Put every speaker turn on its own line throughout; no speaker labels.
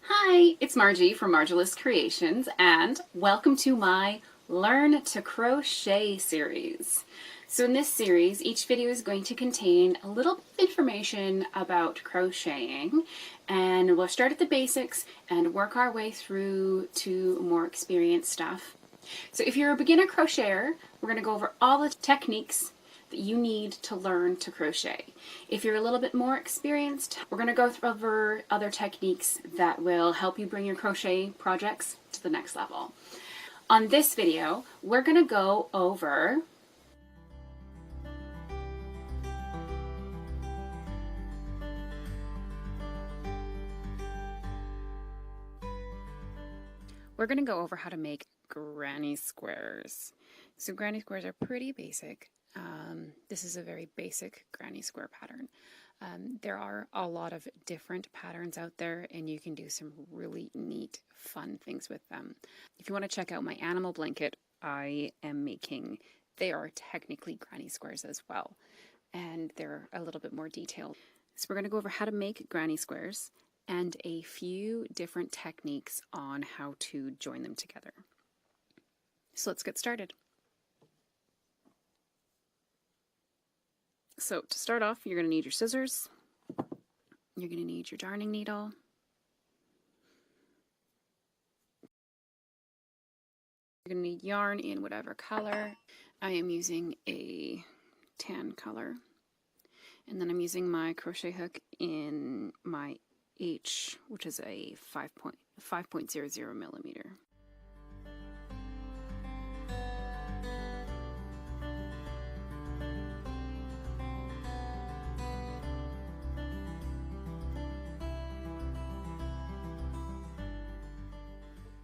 Hi, it's Margie from Margelous Creations, and welcome to my Learn to Crochet series. So in this series, each video is going to contain a little bit of information about crocheting, and we'll start at the basics and work our way through to more experienced stuff. So if you're a beginner crocheter, we're going to go over all the techniques that you need to learn to crochet. If you're a little bit more experienced, we're going to go over other techniques that will help you bring your crochet projects to the next level. On this video, we're going to go over how to make granny squares. So granny squares are pretty basic. This is a very basic granny square pattern. There are a lot of different patterns out there, and you can do some really neat, fun things with them. If you want to check out my animal blanket I am making, they are technically granny squares as well, and they're a little bit more detailed. So we're going to go over how to make granny squares and a few different techniques on how to join them together. So let's get started. So to start off, you're going to need your scissors, you're going to need your darning needle, you're going to need yarn in whatever color. I am using a tan color, and then I'm using my crochet hook in my H, which is a 5.00 millimeter.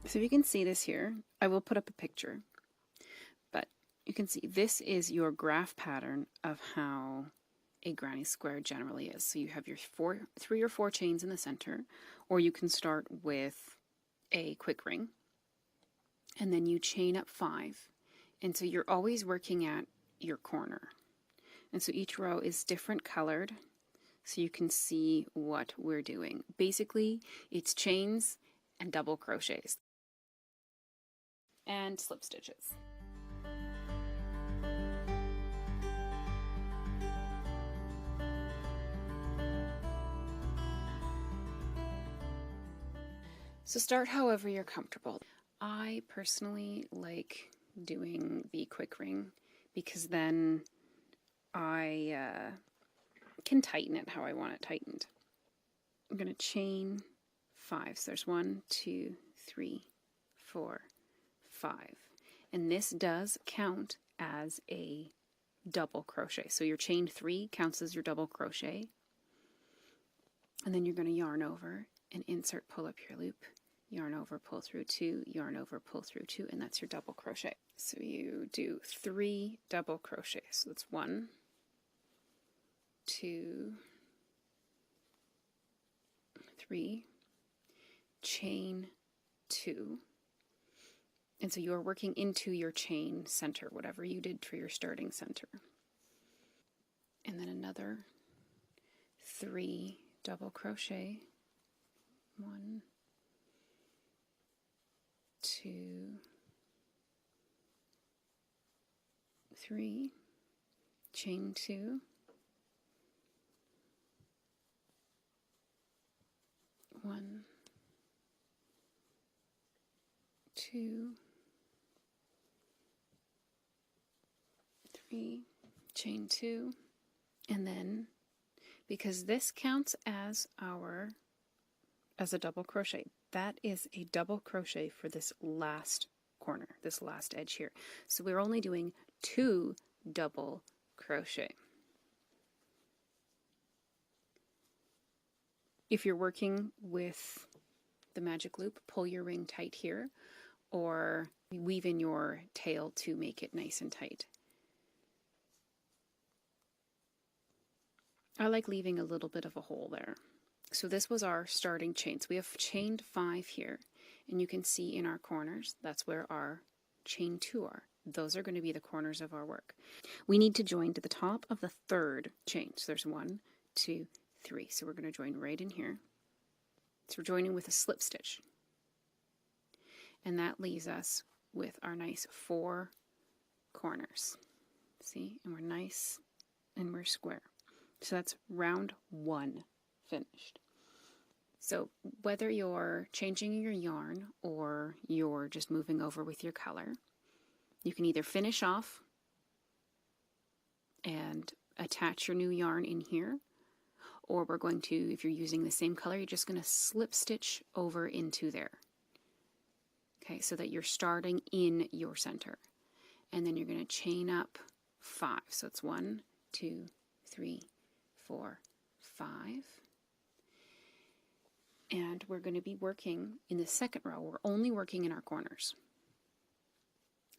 So if you can see this here, I will put up a picture, but you can see this is your graph pattern of how a granny square generally is. So you have your 3 or 4 chains in the center, or you can start with a quick ring, and then you chain up 5. And so you're always working at your corner. And so each row is different colored, so you can see what we're doing. Basically, it's chains and double crochets and slip stitches. So start however you're comfortable. I personally like doing the quick ring because then I can tighten it how I want it tightened. I'm going to chain 5. So there's 1, 2, 3, 4, 5. And this does count as a double crochet. So your chain 3 counts as your double crochet. And then you're going to yarn over and insert, pull up your loop, yarn over, pull through 2, yarn over, pull through 2, and that's your double crochet. So you do 3 double crochets. So that's 1, 2, 3, chain 2. And so you're working into your chain center, whatever you did for your starting center. And then another 3 double crochet. 1, 2, 3, chain 2, 1, 2, 3, chain 2, and then because this counts as a double crochet, that is a double crochet for this last corner, this last edge here. So we're only doing 2 double crochet. If you're working with the magic loop, pull your ring tight here, or weave in your tail to make it nice and tight. I like leaving a little bit of a hole there. So this was our starting chain. So we have chained 5 here, and you can see in our corners, that's where our chain 2 are. Those are going to be the corners of our work. We need to join to the top of the 3rd chain. So there's 1, 2, 3. So we're going to join right in here. So we're joining with a slip stitch. And that leaves us with our nice 4 corners. See? And we're nice and we're square. So that's round 1 finished. So whether you're changing your yarn or you're just moving over with your color, you can either finish off and attach your new yarn in here, or we're going to, if you're using the same color, you're just going to slip stitch over into there. Okay, so that you're starting in your center. And then you're going to chain up 5. So it's 1, 2, 3, 4, 5. And we're going to be working in the second row. We're only working in our corners.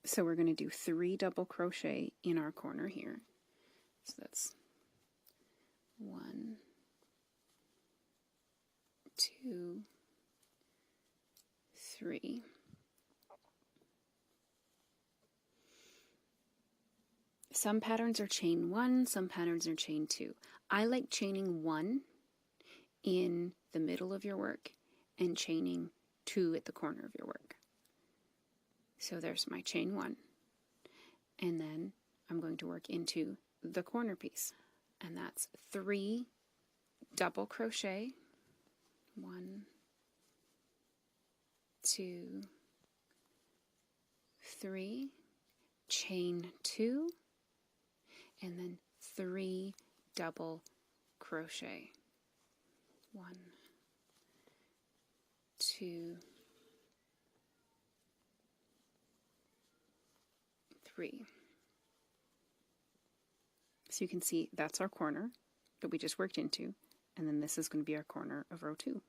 So we're going to do 3 double crochet in our corner here. So that's 1, 2, 3. Some patterns are chain 1, some patterns are chain 2. I like chaining 1 in the middle of your work and chaining 2 at the corner of your work. So there's my chain 1. And then I'm going to work into the corner piece. And that's 3 double crochet. 1, 2, 3, chain 2, and then 3 double crochet. 1, 2, 3. So you can see that's our corner that we just worked into, and then this is going to be our corner of row 2.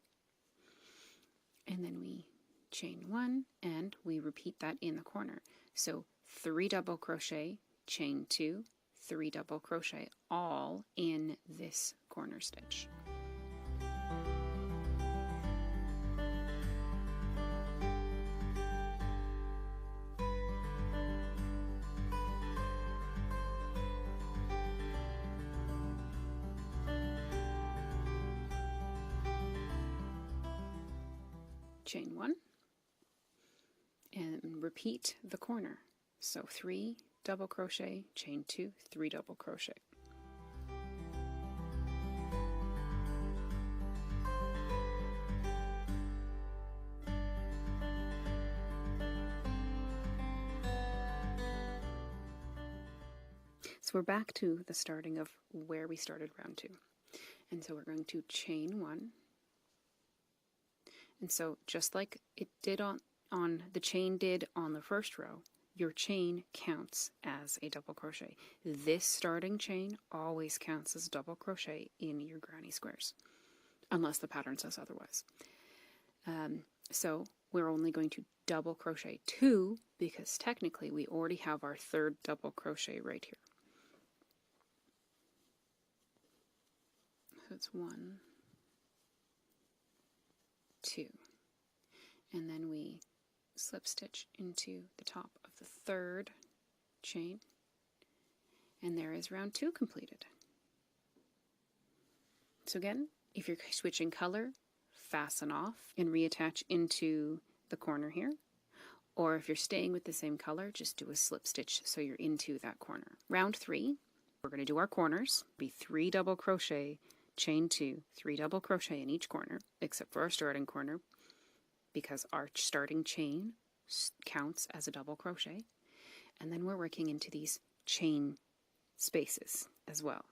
And then we chain 1 and we repeat that in the corner. So 3 double crochet, chain 2, 3 double crochet, all in this corner stitch. Chain 1 and repeat the corner. So 3 double crochet, chain 2, 3 double crochet. So we're back to the starting of where we started round 2. And so we're going to chain 1. And so just like it did on the chain did on the first row, your chain counts as a double crochet. This starting chain always counts as double crochet in your granny squares, unless the pattern says otherwise. So we're only going to double crochet 2 because technically we already have our 3rd double crochet right here. So it's 1, 2, and then we slip stitch into the top of the 3rd chain, and there is round 2 completed. So again, if you're switching color, fasten off and reattach into the corner here, or if you're staying with the same color, just do a slip stitch so you're into that corner. Round 3, we're going to do our corners, be 3 double crochet, chain 2, 3 double crochet in each corner, except for our starting corner, because our starting chain counts as a double crochet. And then we're working into these chain spaces as well.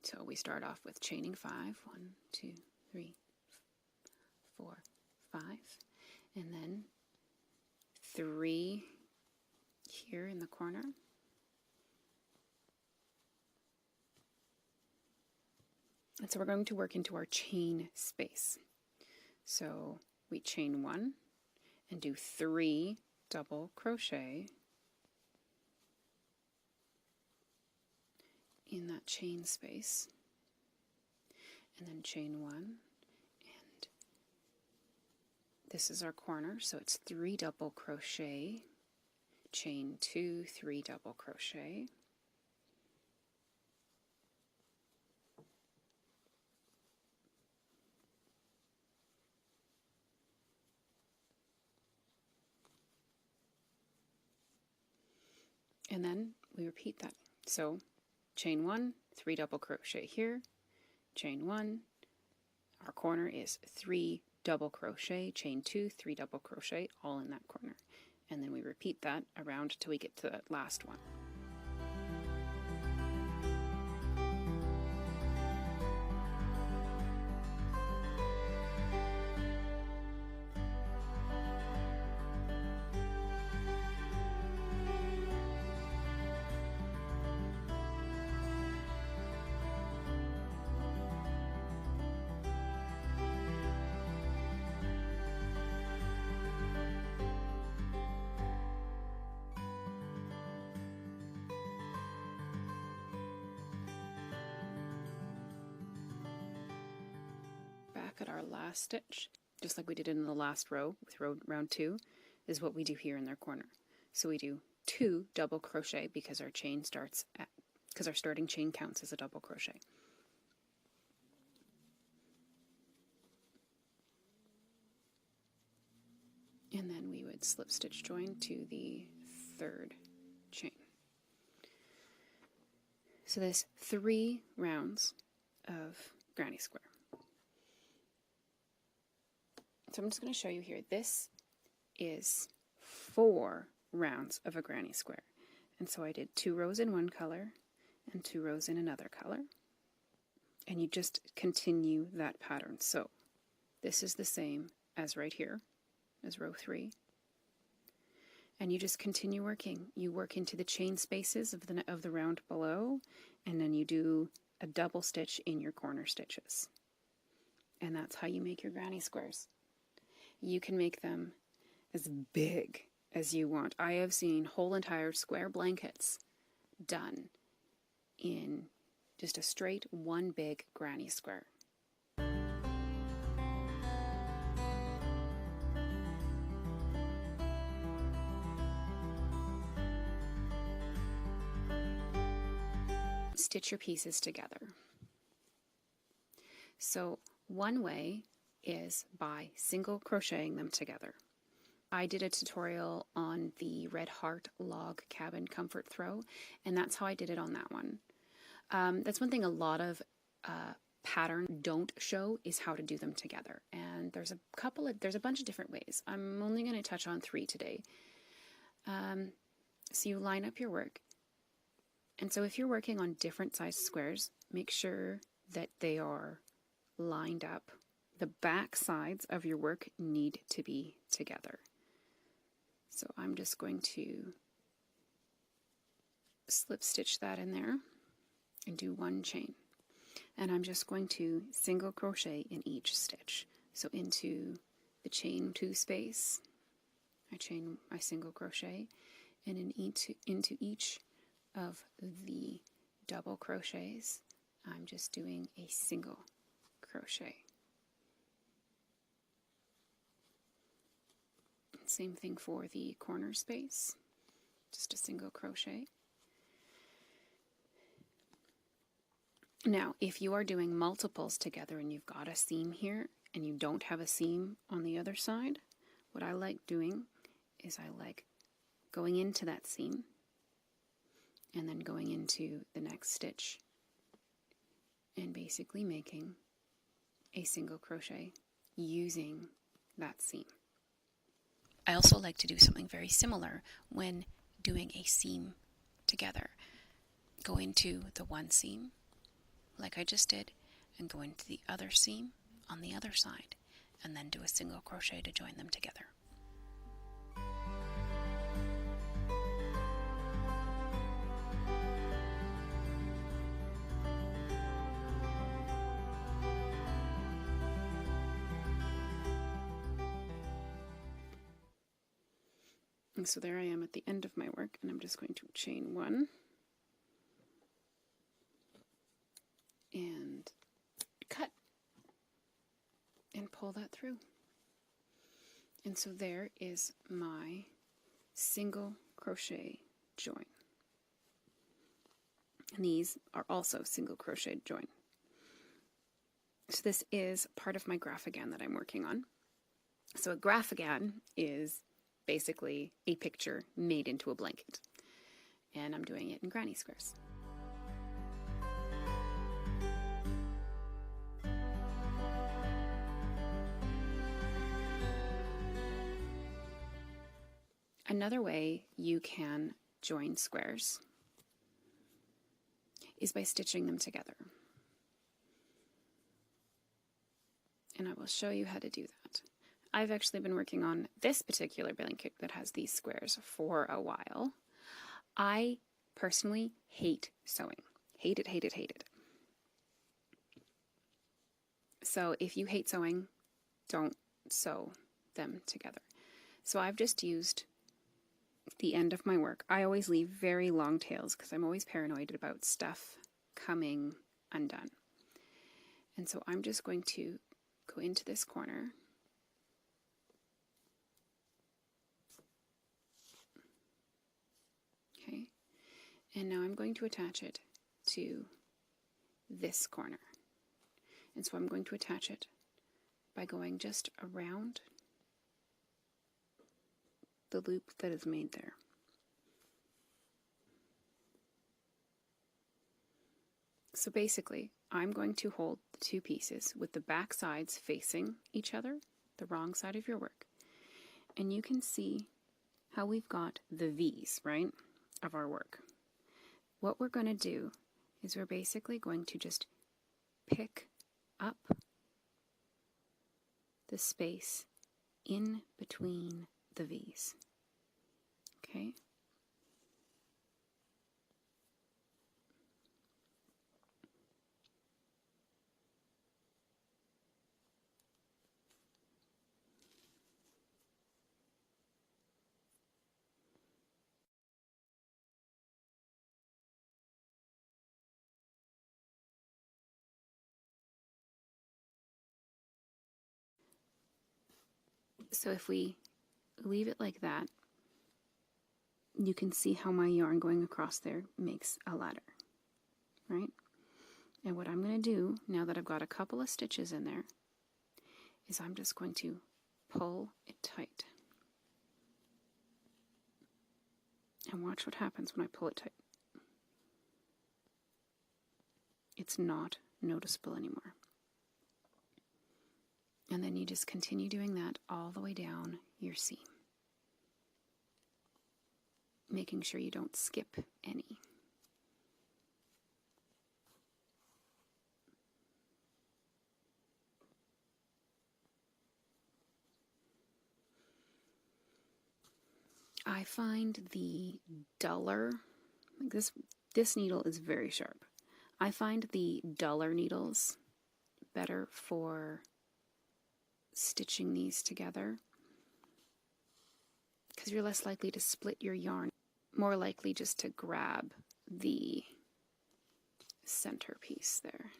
So we start off with chaining 5, 1, 2, 3, 4, 5, and then 3 here in the corner. And so we're going to work into our chain space. So we chain 1 and do 3 double crochet in that chain space, and then chain 1, and this is our corner, so it's 3 double crochet, chain 2, 3 double crochet, And then we repeat that. So chain 1, 3 double crochet here, chain 1, our corner is 3 double crochet, chain 2, 3 double crochet, all in that corner. And then we repeat that around till we get to that last one. At our last stitch, just like we did in the last row with round 2, is what we do here in their corner. So we do 2 double crochet because our chain starts at, because our starting chain counts as a double crochet. And then we would slip stitch join to the 3rd chain. So there's 3 rounds of granny square. So I'm just going to show you here. This is 4 rounds of a granny square. And so I did 2 rows in one color and 2 rows in another color. And you just continue that pattern. So this is the same as right here, as row 3. And you just continue working. You work into the chain spaces of the round below, and then you do a double stitch in your corner stitches. And that's how you make your granny squares. You can make them as big as you want. I have seen whole entire square blankets done in just a straight one big granny square. Stitch your pieces together. So one way is by single crocheting them together. I did a tutorial on the Red Heart Log Cabin Comfort Throw, and that's how I did it on that one. That's one thing a lot of pattern don't show, is how to do them together. And there's a bunch of different ways. I'm only going to touch on 3 today. So you line up your work. And so if you're working on different size squares, make sure that they are lined up. The back sides of your work need to be together. So I'm just going to slip stitch that in there and do 1 chain. And I'm just going to single crochet in each stitch. So into the chain 2 space, I single crochet, and into each of the double crochets, I'm just doing a single crochet. Same thing for the corner space, just a single crochet. Now, if you are doing multiples together and you've got a seam here and you don't have a seam on the other side, what I like doing is I like going into that seam and then going into the next stitch and basically making a single crochet using that seam. I also like to do something very similar when doing a seam together. Go into the one seam, like I just did, and go into the other seam on the other side, and then do a single crochet to join them together. And so there I am at the end of my work, and I'm just going to chain 1 and cut and pull that through. And so there is my single crochet join. And these are also single crochet join. So this is part of my graphigan that I'm working on. So a graphigan is basically a picture made into a blanket. and I'm doing it in granny squares. Another way you can join squares is by stitching them together. And I will show you how to do that. I've actually been working on this particular blanket that has these squares for a while. I personally hate sewing. Hate it, hate it, hate it. So if you hate sewing, don't sew them together. So I've just used the end of my work. I always leave very long tails because I'm always paranoid about stuff coming undone. And so I'm just going to go into this corner okay, and now I'm going to attach it to this corner. And so I'm going to attach it by going just around the loop that is made there. So basically, I'm going to hold the two pieces with the back sides facing each other, the wrong side of your work. And you can see how we've got the V's, right, of our work. What we're going to do is we're basically going to just pick up the space in between the V's. Okay? So if we leave it like that, you can see how my yarn going across there makes a ladder, right? And what I'm going to do, now that I've got a couple of stitches in there, is I'm just going to pull it tight. And watch what happens when I pull it tight. It's not noticeable anymore. And then you just continue doing that all the way down your seam, making sure you don't skip any. I find the duller, like this needle is very sharp. I find the duller needles better for stitching these together because you're less likely to split your yarn, more likely just to grab the center piece there.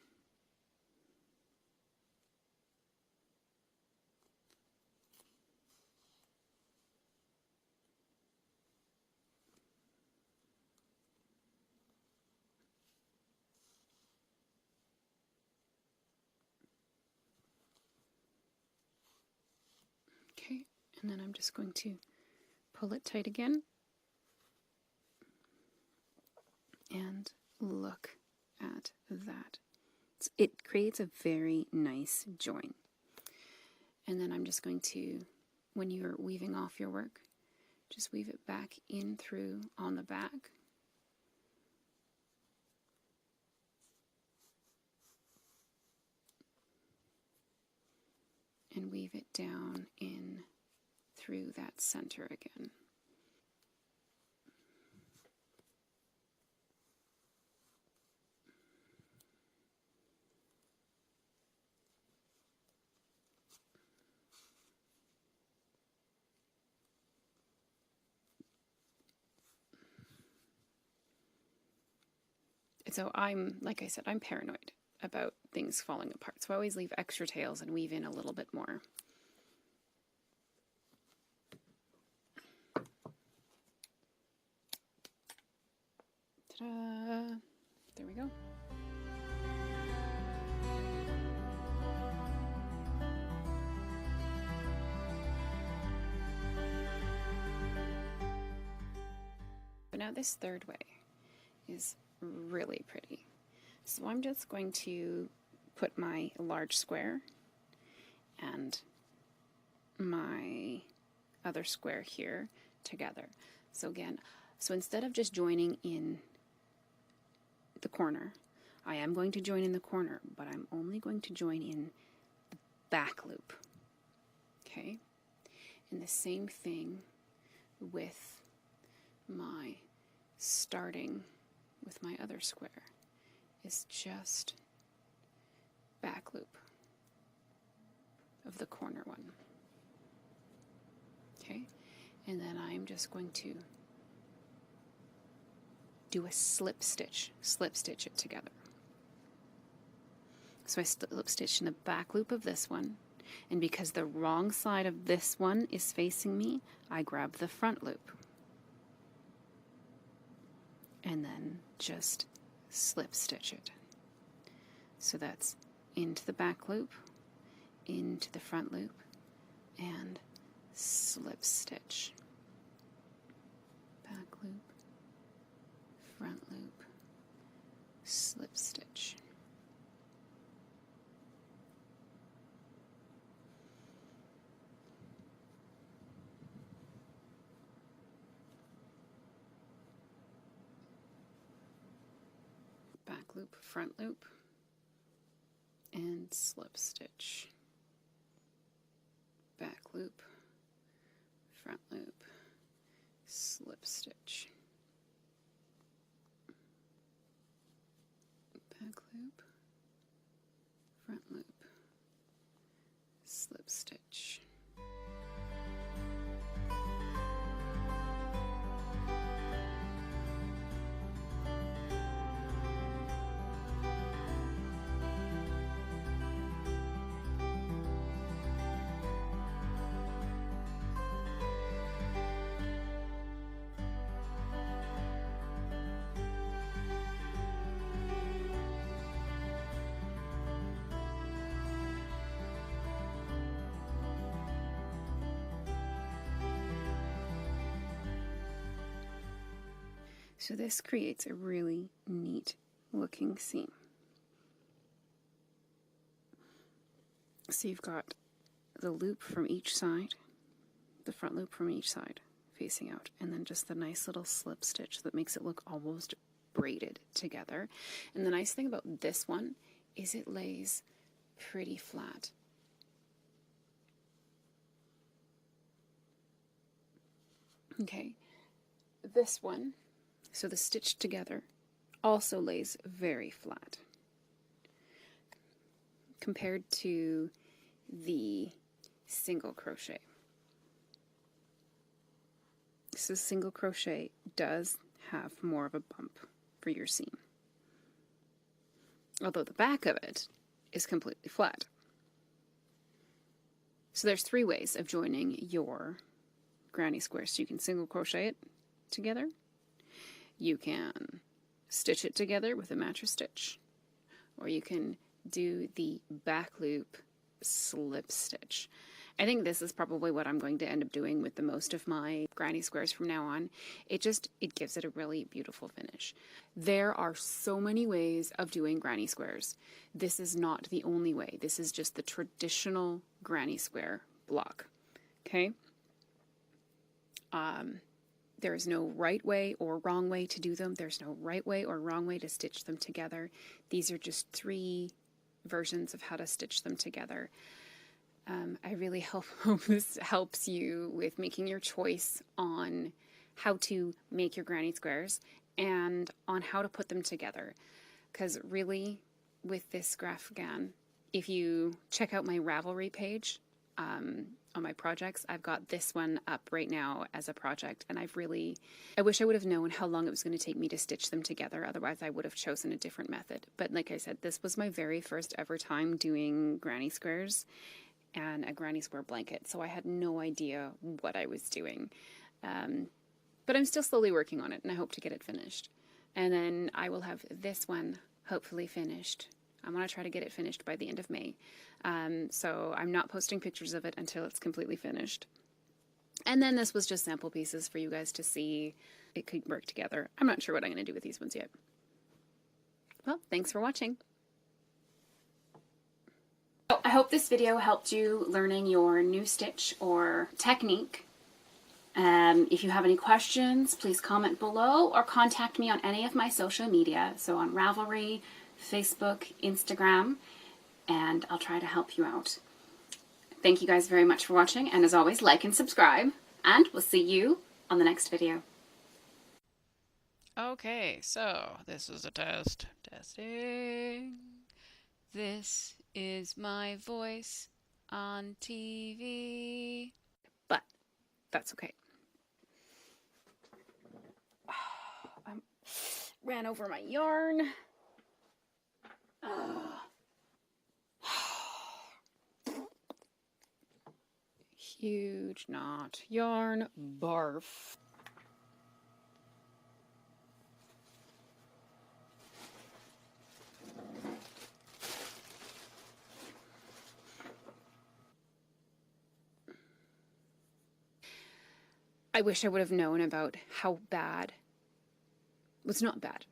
Okay, and then I'm just going to pull it tight again and look at that. It creates a very nice join. And then I'm just going to, when you're weaving off your work, just weave it back in through on the back. And weave it down in through that center again. So like I said, I'm paranoid about things falling apart. So I always leave extra tails and weave in a little bit more. Ta-da! There we go. now this third way is really pretty. So I'm just going to put my large square and my other square here together. So again, so instead of just joining in the corner, I am going to join in the corner, but I'm only going to join in the back loop. Okay? And the same thing with my starting with my other square is just back loop of the corner one. Okay? And then I'm just going to do a slip stitch it together. So I slip stitch in the back loop of this one, and because the wrong side of this one is facing me, I grab the front loop. And then just slip stitch it. So that's into the back loop, into the front loop, and slip stitch. Back loop, front loop, slip stitch. Back loop, front loop, and slip stitch. Back loop, front loop, slip stitch. Back loop, front loop, slip stitch. So this creates a really neat looking seam. So you've got the loop from each side, the front loop from each side facing out, and then just the nice little slip stitch that makes it look almost braided together. And the nice thing about this one is it lays pretty flat. Okay, this one, so the stitch together, also lays very flat compared to the single crochet. So single crochet does have more of a bump for your seam, although the back of it is completely flat. So there's 3 ways of joining your granny square. So you can single crochet it together, you can stitch it together with a mattress stitch, or you can do the back loop slip stitch. I think this is probably what I'm going to end up doing with the most of my granny squares from now on. It gives it a really beautiful finish. There are so many ways of doing granny squares. This is not the only way. This is just the traditional granny square block. Okay? There is no right way or wrong way to do them. There's no right way or wrong way to stitch them together. These are just 3 versions of how to stitch them together. I really hope this helps you with making your choice on how to make your granny squares and on how to put them together. Because really, with this Grafgan, if you check out my Ravelry page on my projects, I've got this one up right now as a project, and I wish I would have known how long it was going to take me to stitch them together. Otherwise, I would have chosen a different method. But like I said, this was my very first ever time doing granny squares and a granny square blanket, so I had no idea what I was doing. But I'm still slowly working on it, and I hope to get it finished. And then I will have this one hopefully finished. I want to try to get it finished by the end of May. So I'm not posting pictures of it until it's completely finished. And then this was just sample pieces for you guys to see it could work together. I'm not sure what I'm going to do with these ones yet. Well, thanks for watching. So I hope this video helped you learning your new stitch or technique. If you have any questions, please comment below or contact me on any of my social media. So on Ravelry, Facebook, Instagram, and I'll try to help you out. Thank you guys very much for watching, and as always, like and subscribe, and we'll see you on the next video.
Okay, so this is a test. Testing. This is my voice on TV.
But that's okay. I ran over my yarn. Huge knot. Yarn. Barf. I wish I would have known about how bad. It's not bad.